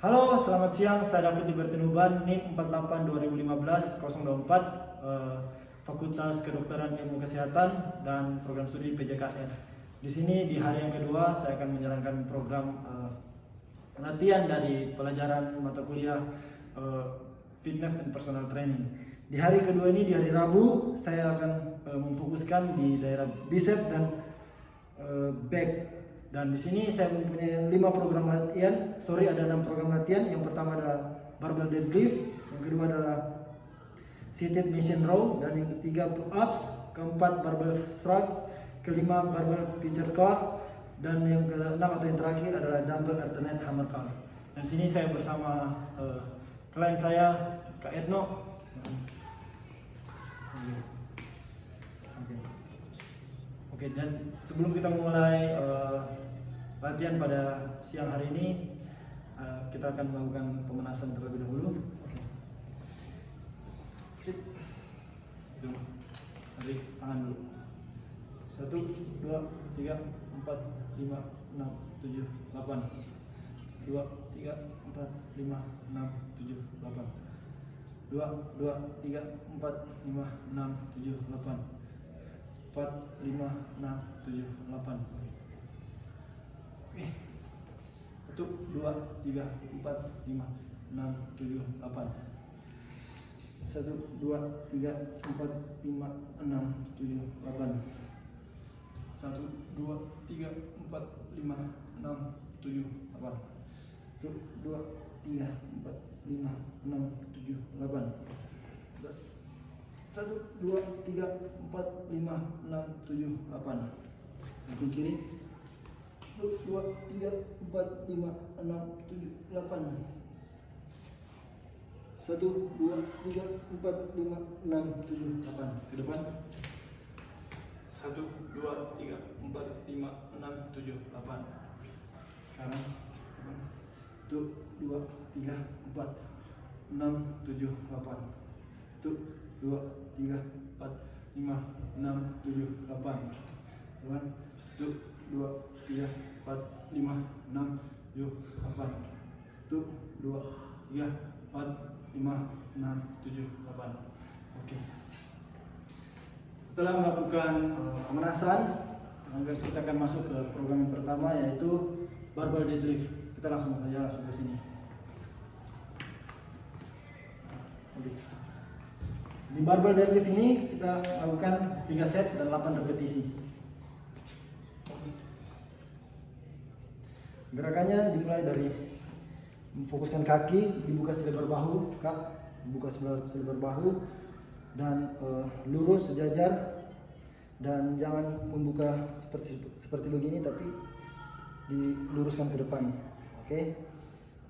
Halo, selamat siang. Saya David Libertinuban, NIM 48 2015 024, Fakultas Kedokteran Ilmu Kesehatan dan Program Studi PJKN. Di sini di hari yang kedua saya akan menjalankan program latihan dari pelajaran mata kuliah Fitness and Personal Training. Di hari kedua ini, di hari Rabu, saya akan memfokuskan di daerah bicep dan back. Dan di sini saya mempunyai 5 program latihan. Ada 6 program latihan. Yang pertama adalah barbell deadlift, yang kedua adalah seated machine row, dan yang ketiga pull ups, keempat barbell shrug, kelima barbell pitcher curl, dan yang keenam atau yang terakhir adalah dumbbell alternate hammer curl. Dan sini saya bersama klien saya, Kak Etno. Oke, dan sebelum kita memulai latihan pada siang hari ini, kita akan melakukan pemanasan terlebih dahulu. Oke. Sip. Itu. Tarik tangan dulu. 1, 2, 3, 4, 5, 6, 7, 8. 2, 3, 4, 5, 6, 7, 8. 2, 2, 3, 4, 5, 6, 7, 8. 4, 5, 6, 7, 8. Oke. 1, 2, 3, 4, 5, 6, 7, 8. 1, 2, 3, 4, 5, 6, 7, 8. 1, 2, 3, 4, 5, 6, 7, 8. 1, 2, 3, 4, 5, 6, 7, 8. 1, 2, 3, 4, 5, 6, 7, 8. Samping kiri. 1, 2, 3, 4, 5, 6, 7, 8. 1, 2, 3, 4, 5, 6, 7, 8. Ke depan. 1, 2, 3, 4, 5, 6, 7, 8. Sekarang 1, 2, 3, 4, 6, 7, 8. 1, 2, 3, 4, 5, 6, 7, 8. 1, 2, 3, 4, 5, 6, 7, 8. 1, 2, 3, 4, 5, 6, 7, 8. Oke. Setelah melakukan pemanasan, kita akan masuk ke program yang pertama, yaitu barbell deadlift. Kita langsung ke sini. Oke. Di barbell deadlift ini kita lakukan 3 set dan 8 repetisi. Gerakannya dimulai dari memfokuskan kaki, dibuka selebar bahu, Kak, dibuka selebar bahu, dan lurus sejajar, dan jangan membuka seperti begini, tapi diluruskan ke depan. Oke.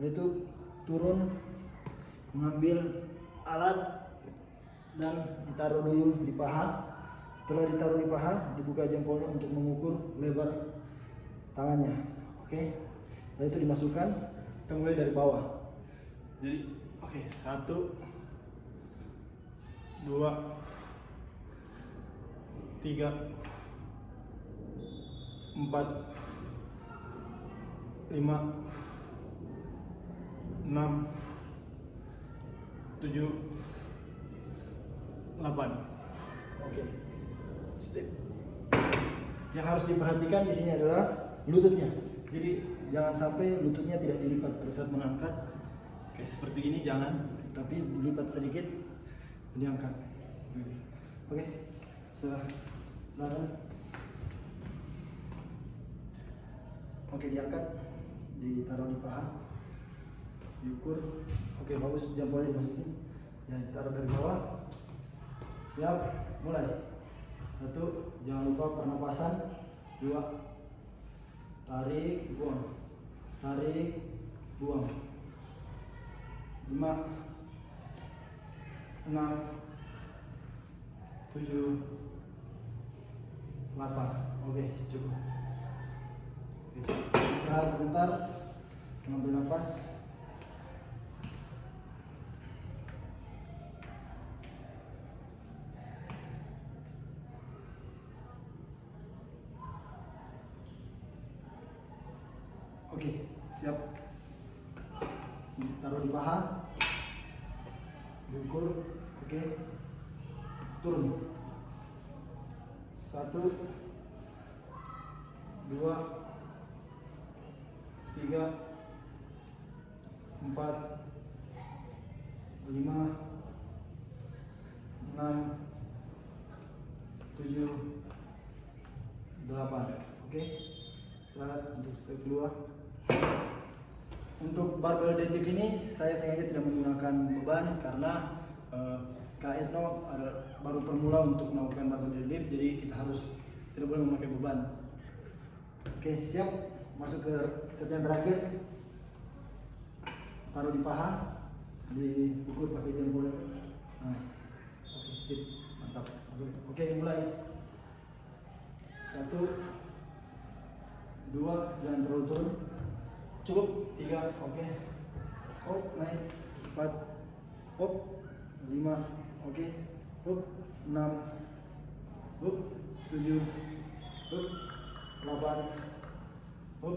Lalu itu turun, mengambil alat dan ditaruh dulu di paha. Setelah ditaruh di paha, dibuka jempolnya untuk mengukur lebar tangannya. Oke. Lalu itu dimasukkan. Kita mulai dari bawah. Jadi, oke, 1, 2, 3, 4, 5, 6, 7, 8. Oke. Sip. Yang harus diperhatikan di sini adalah lututnya. Jadi jangan sampai lututnya tidak dilipat pada saat mengangkat. Kayak seperti ini jangan, tapi dilipat sedikit, diangkat. Oke. Silakan. Oke, diangkat, ditaruh di paha, diukur. Oke, bagus, jempolnya dimasukin. Ya, ditaruh dari bawah. Siap, mulai. 1, jangan lupa pernapasan. 2, tarik, buang. Tarik, buang. 5, 6, 7, 8. Oke, cukup. Istirahat sebentar, mengambil nafas. Oke, siap. taruh di paha, diukur, oke, turun, 1, 2, 3, 4, 5, 6, 7, 8. Oke, istirahat untuk step kedua. Untuk barbell deadlift ini saya sengaja tidak menggunakan beban karena Kak Etno baru pemula untuk melakukan barbell deadlift, jadi kita harus tidak boleh memakai beban. Oke, siap, masuk ke set yang terakhir. Taruh di paha, diukur pakai jam bola. Nah, oke, sip, mantap. Oke, mulai. 1, 2, jangan terlalu turun. Cukup, 3, oke. Hop, naik. 4, hop, 5, oke. Hop, 6, hop, 7, hop, 8, hop.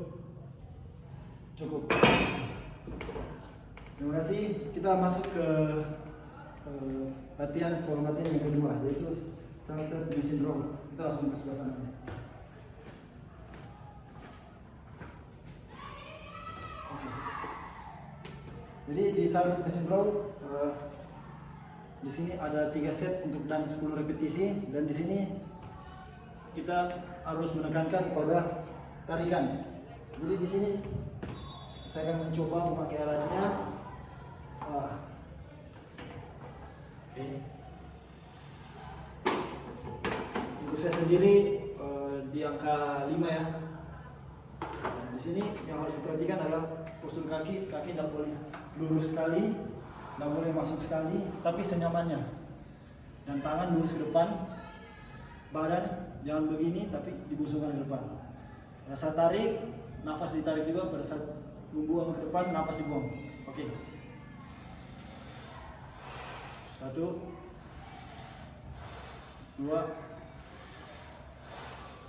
Cukup. Terima kasih. Kita masuk ke latihan yang kedua, yaitu salted machine row. Kita langsung ke sebelah sana. Jadi di salted machine row di sini ada 3 set untuk dan 10 repetisi, dan di sini kita harus menekankan pada tarikan. Jadi di sini saya akan mencoba memakai alatnya. Untuk saya sendiri di angka 5 ya. Di sini yang harus diperhatikan adalah postur kaki tidak boleh lurus sekali, tidak boleh masuk sekali, tapi senyamannya. Dan tangan lurus ke depan, badan jangan begini, tapi dibusungkan ke depan. Pada saat tarik, nafas ditarik juga. Pada saat membuang ke depan, nafas dibuang. Oke. 1, 2,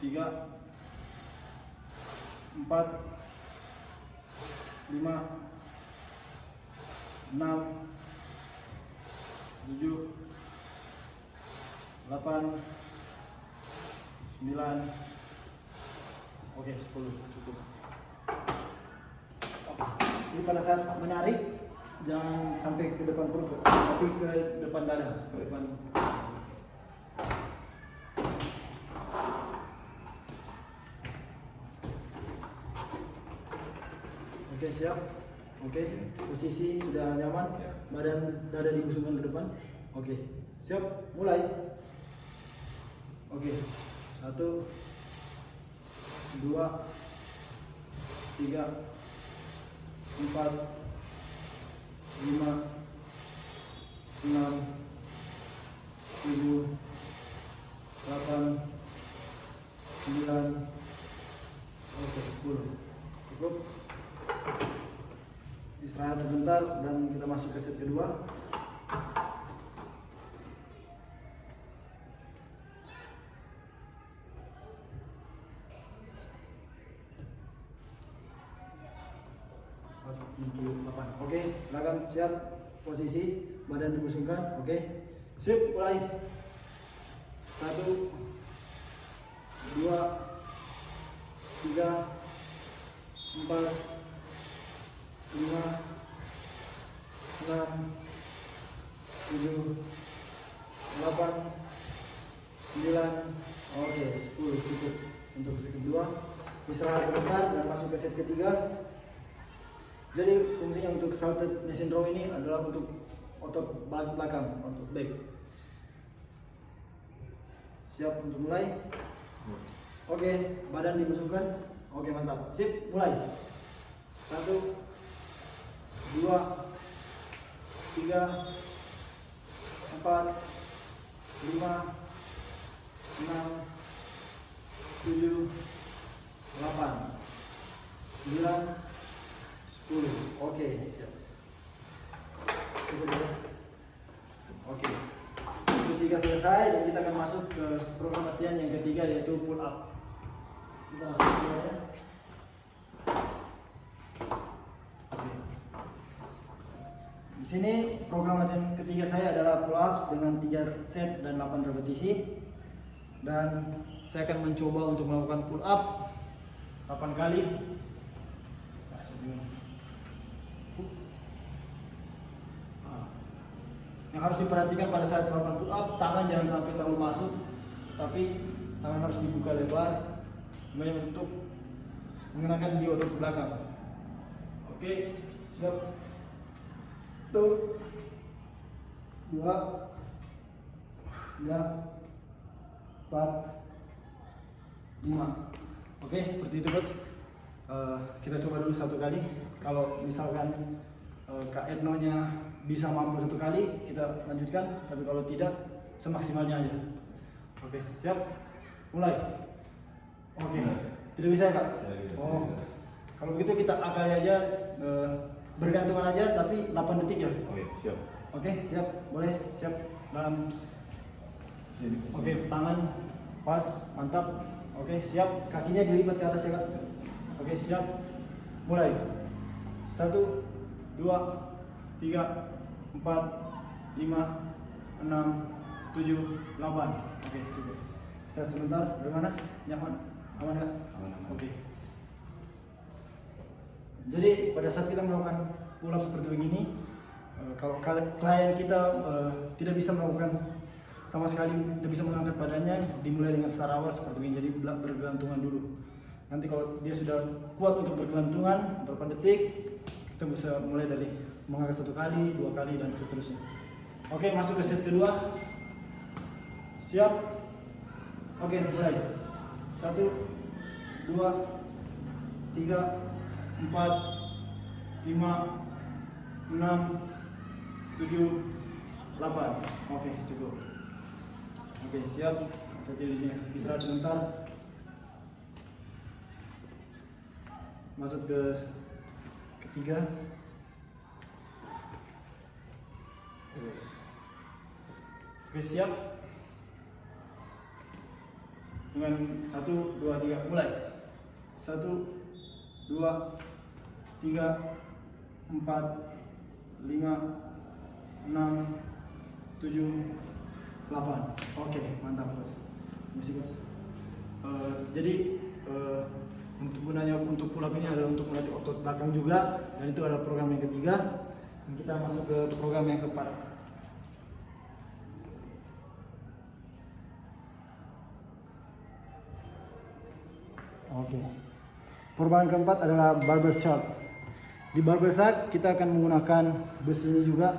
3, 4, 5, 6, 7, 8, 9. Oke, 10 cukup. Jadi pada saat menarik jangan sampai ke depan perut, tapi ke depan dada, ke depan. Oke, siap. Oke, posisi sudah nyaman, badan dada dibusungkan ke depan. Oke, siap, mulai. Oke, 1, 2, 3, 4, 5, 6, 7, 8, 9, oke, 10. Cukup. Istirahat sebentar dan kita masuk ke set kedua. Oke, silakan, siap, posisi, badan dibusungkan. Oke, sip, mulai. 1, 2, 3, 4, 5, 6, 7, 8, 9, oke, 10 cukup untuk set kedua. Istirahat sebentar dan masuk ke set ketiga. Jadi fungsinya untuk salted machine row ini adalah untuk otot belakang, otot back. Siap untuk mulai? Oke, badan dibusungkan. Oke, mantap. Sip, mulai. 1, 2, 3, 4, 5, 6, 7, 8, 9, 10. Oke, siap. Oke. Ketiga selesai dan kita akan masuk ke program latihan yang ketiga, yaitu pull up. Kita masuk ke sini ya. Oke. Di sini program latihan ketiga saya adalah pull ups dengan 3 set dan 8 repetisi. Dan saya akan mencoba untuk melakukan pull up 8 kali. Yang harus diperhatikan pada saat melakukan pull up, tangan jangan sampai terlalu masuk, tapi tangan harus dibuka lebar, kemudian untuk mengenakan di otot belakang. Oke, siap. 1, 2, 3, 4, 5. Oke, seperti itu coach. Kita coba dulu 1 kali. Kalau misalkan Kak Edno nya bisa mampu 1 kali, kita lanjutkan. Tapi kalau tidak, semaksimalnya aja. Oke, siap. Mulai. Oke, tidak bisa ya Kak? Tidak bisa, Oh, tidak bisa. kalau begitu kita akali aja, bergantungan aja, tapi 8 detik ya. Oke, siap. Oke, siap. Boleh, siap. Dalam. Sini. Oke, tangan pas, mantap. Oke, siap. Kakinya dilipat ke atas ya Kak. Oke, siap. Mulai. 1, 2, 3, 4, 5, 6, 7, 8. Oke, cukup. Saya sebentar. Bagaimana? Nyaman? Aman Kak? Aman. Oke. Jadi pada saat kita melakukan pull up seperti begini, kalau klien kita tidak bisa melakukan sama sekali, tidak bisa mengangkat badannya, dimulai dengan start awal seperti ini. Jadi bergelantungan dulu. Nanti kalau dia sudah kuat untuk bergelantungan berapa detik, kita bisa mulai dari mengangkat 1 kali, 2 kali dan seterusnya. Oke, masuk ke set kedua. Siap. Oke, mulai. 1, 2, 3, 4, 5, 6, 7, 8. Oke, cukup. Oke, siap. Jadi istirahat sebentar. Masuk ke ketiga. Oke, siap. Dengan 1, 2, 3, mulai. 1, 2, 3, 4, 5, 6, 7, 8. Oke, mantap coach. Masih coach. Jadi untuk gunanya untuk pull up ini adalah untuk melatih otot belakang juga, dan itu adalah program yang ketiga. Dan kita masuk ke program yang keempat. Oke. Program keempat adalah barbell shot. Di barbell shot kita akan menggunakan besi ini juga.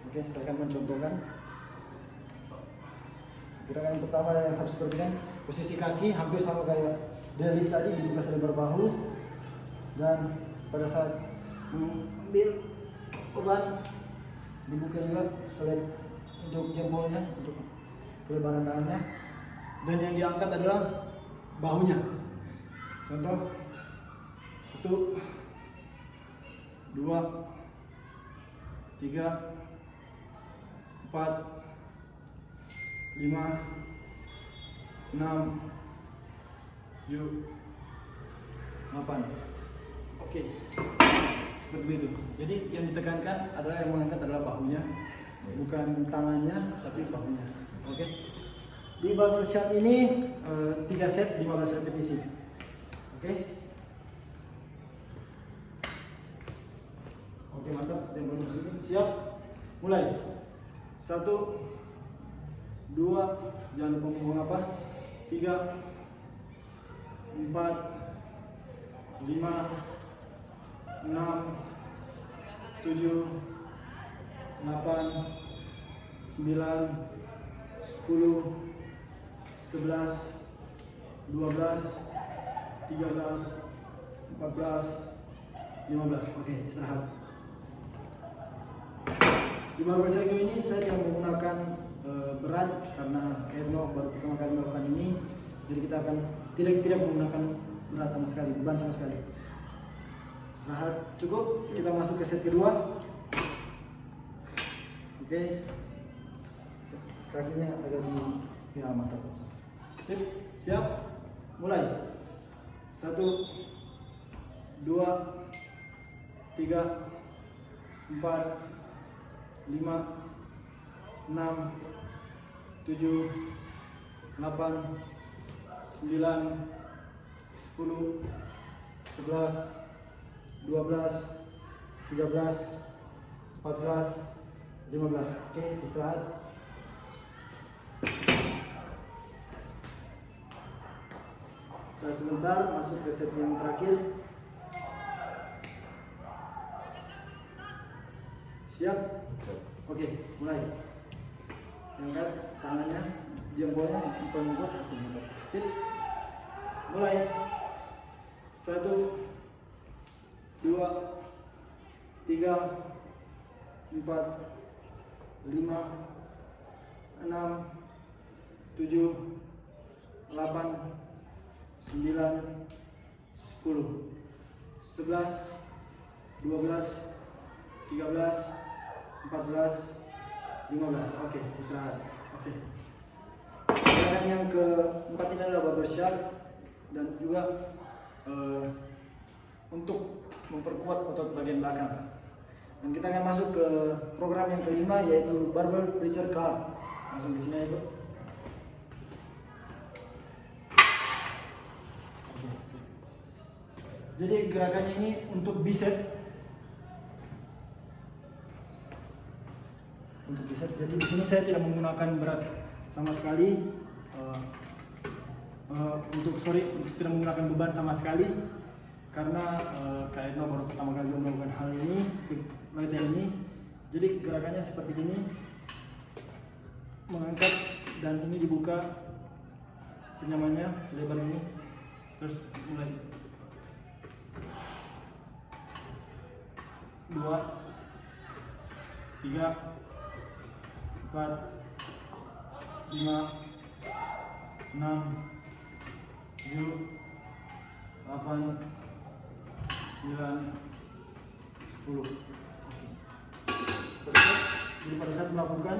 Oke, saya akan mencontohkan. Gerakan pertama yang harus diperhatikan, posisi kaki hampir sama kayak deadlift tadi, dibuka selebar bahu, dan pada saat mengambil beban dibuka juga seleb untuk jempolnya, untuk kelebaran tangannya, dan yang diangkat adalah bahunya. Contoh, 1, 2, 3, 4, 5, 6, 7, 8. Oke, seperti itu. Jadi yang ditekankan adalah, yang mengangkat adalah bahunya, bukan tangannya, tapi bahunya. Oke. Di barbell shot ini 3 set 15 repetisi. Oke. Oke, mantap. Yang belum disini siap. Mulai. 1, 2, jangan lupa membuang napas. 3, 4, 5, 6, 7, 8, 9, 10, 11, 12, 13, 14, 15. Oke, istirahat. Di barbell shot ini saya tidak menggunakan berat karena Edno baru pertama kali melakukan ini, jadi kita akan tidak menggunakan berat sama sekali, beban sama sekali. Istirahat cukup, kita masuk ke set kedua. Oke, kakinya agak di mantap. Sip, siap, mulai. 1, 2, 3, 4, 5, 6, 7, 8, 9, 10, 11, 12, 13, 14, 15. Oke, istirahat. Istirahat sebentar, masuk ke set yang terakhir. Siap? Oke, mulai. Angkat tangannya, jempolnya depan buat. Oke, mantap. Sip. Mulai. 1, 2, 3, 4, 5, 6, 7, 8, 9, 10, 11, 12, 13, 14, 15. Oke, istirahat. Oke. Gerakan yang keempat ini adalah barbell shark dan juga untuk memperkuat otot bagian belakang. Dan kita akan masuk ke program yang kelima, yaitu barbell preacher curl. Langsung di sini aja, Bro. Oke, sip. Jadi gerakannya ini untuk bicep. Untuk bicep. Jadi di sini saya tidak menggunakan berat sama sekali. Untuk tidak menggunakan beban sama sekali, karena Kak Edno baru pertama kali melakukan hal ini, latihan ini. Jadi gerakannya seperti ini, mengangkat dan ini dibuka senyamannya, selebar ini, terus mulai 2, 3, 4, 5, 6, 7, 8, 9, 10. Jadi pada saat melakukan,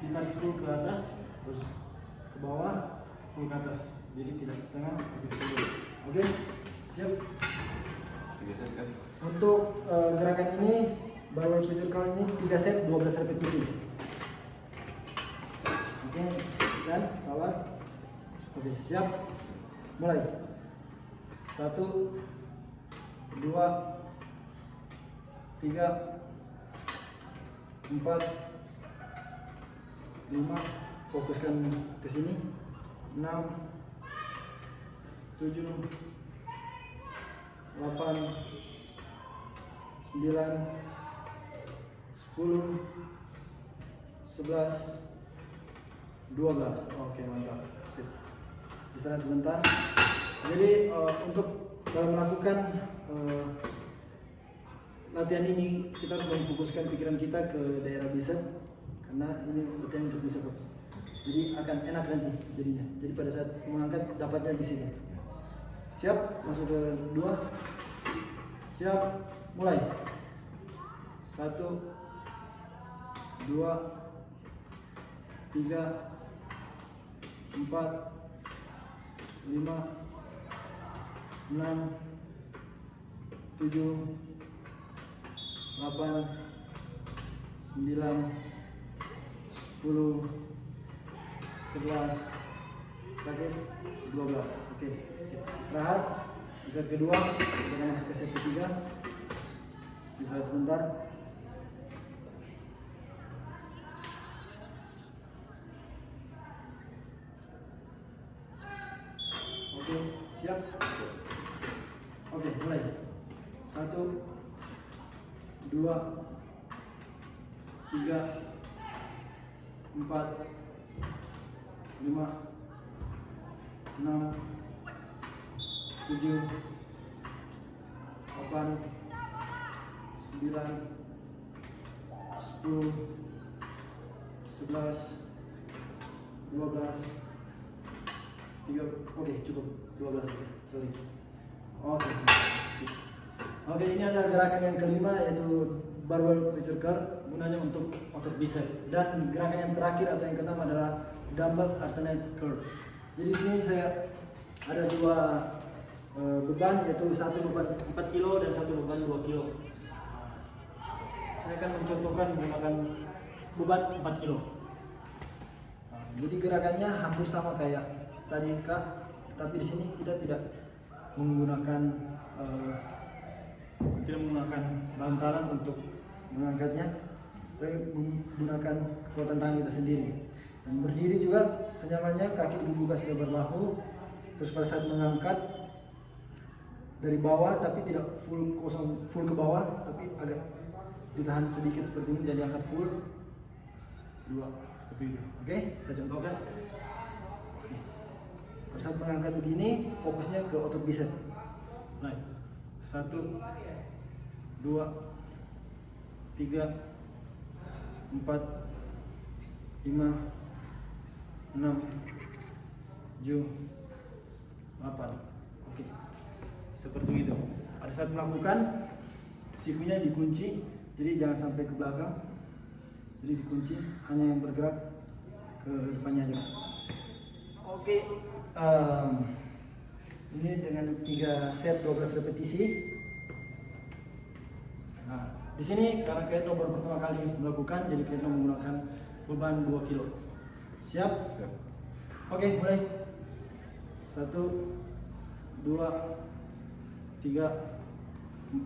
ditarik full ke atas, terus ke bawah, full ke atas. Jadi tidak setengah, tapi full. Oke, siap. Untuk gerakan ini, barbell preacher curl ini 3 set 12 repetisi. Oke, kan? Sabar. Oke, siap. Mulai. 1, 2, 3, 4, 5. Fokuskan ke sini. 6, 7, 8, 9, 10, 11, 12. Oke, mantap. Sip. Istirahat sebentar. Jadi untuk dalam melakukan latihan ini, kita harus memfokuskan pikiran kita ke daerah bicep, karena ini latihan untuk bicep. Jadi akan enak nanti jadinya. Jadi pada saat mengangkat dapatnya di sini. Siap? Masuk ke 2. Siap? Mulai. 1, 2, 3, 4, 5, 6, 7, 8, 9, 10, 11, terakhir 12. Oke, istirahat. Set kedua, kita masuk ke set ketiga. Istirahat sebentar. Oke, siap. Oke, mulai. 1, 2, 3, 4, 5, 6, 7, 8, 9, 10, 11, 12, 3. Oke, cukup 12. Sorry. Oke, sip. Oke, ini adalah gerakan yang kelima, yaitu barbell preacher curl, gunanya untuk otot bicep. Dan gerakan yang terakhir atau yang keenam adalah dumbbell alternate curl. Jadi di sini saya ada dua beban, yaitu satu beban 4 kilo dan satu beban 2 kilo. Saya akan mencontohkan menggunakan beban 4 kilo. Jadi gerakannya hampir sama kayak tadi Kak, tapi di sini kita tidak menggunakan bantalan untuk mengangkatnya, tapi menggunakan kekuatan tangan kita sendiri. Dan berdiri juga senyamannya, kaki dibuka selebar bahu. Terus pada saat mengangkat dari bawah, tapi tidak full ke bawah, tapi agak ditahan sedikit seperti ini dan diangkat full. 2 seperti itu. Oke, saya contohkan. Pada saat mengangkat begini, fokusnya ke otot bicep. Naik. 1, 2, 3, 4, 5, 6, 7, 8. Oke. Seperti itu. Pada saat melakukan, sikunya dikunci, jadi jangan sampai ke belakang. Jadi dikunci, hanya yang bergerak ke depannya aja. Oke. Ini dengan 3 set 12 repetisi. Nah, di sini karena Kaetno baru pertama kali melakukan, jadi Kaetno menggunakan beban 2 kilo. Siap? Siap. Oke, mulai. 1, 2, 3, 4,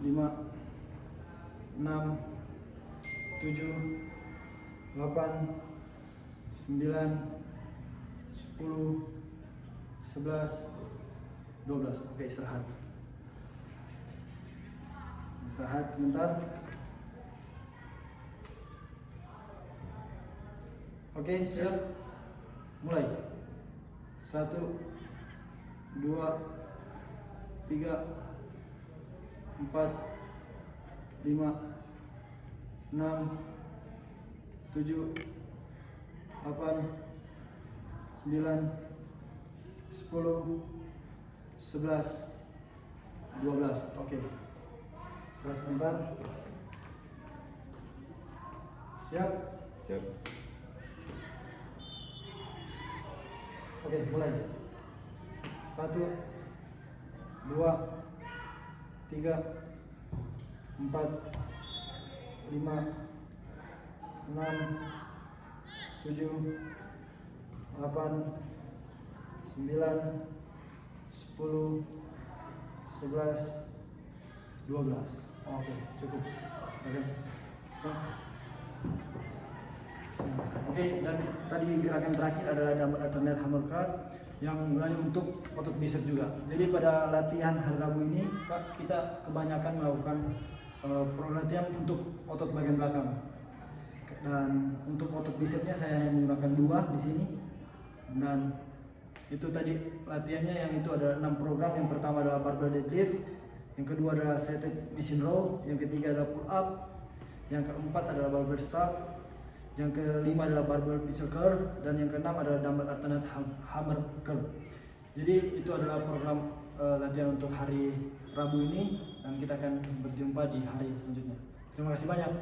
5, 6, 7, 8, 9, 10, 11, 12. Oke, istirahat. Istirahat sebentar. Oke, siap. Mulai. 1, 2, 3, 4, 5, 6, 7, 8, 9, 10, 11, 12. Oke. Istirahat sebentar. Siap? Siap. Oke, mulai. 1, 2, 3, 4, 5, 6, 7, 8, 9, 10, 11, 12. Oke, cukup. Oke, dan tadi gerakan terakhir adalah dumbbell alternate hammer curl yang gunanya untuk otot bicep juga. Jadi pada latihan hari Rabu ini, Kak, kita kebanyakan melakukan latihan untuk otot bagian belakang. Dan untuk otot bicepnya saya menggunakan 2 di sini. Dan itu tadi latihannya yang itu ada 6 program. Yang pertama adalah barbell deadlift, yang kedua adalah seated machine row, yang ketiga adalah pull up, yang keempat adalah barbell squat, yang kelima adalah barbell pistol curl, dan yang keenam adalah dumbbell alternate hammer curl. Jadi itu adalah program latihan untuk hari Rabu ini, dan kita akan berjumpa di hari selanjutnya. Terima kasih banyak.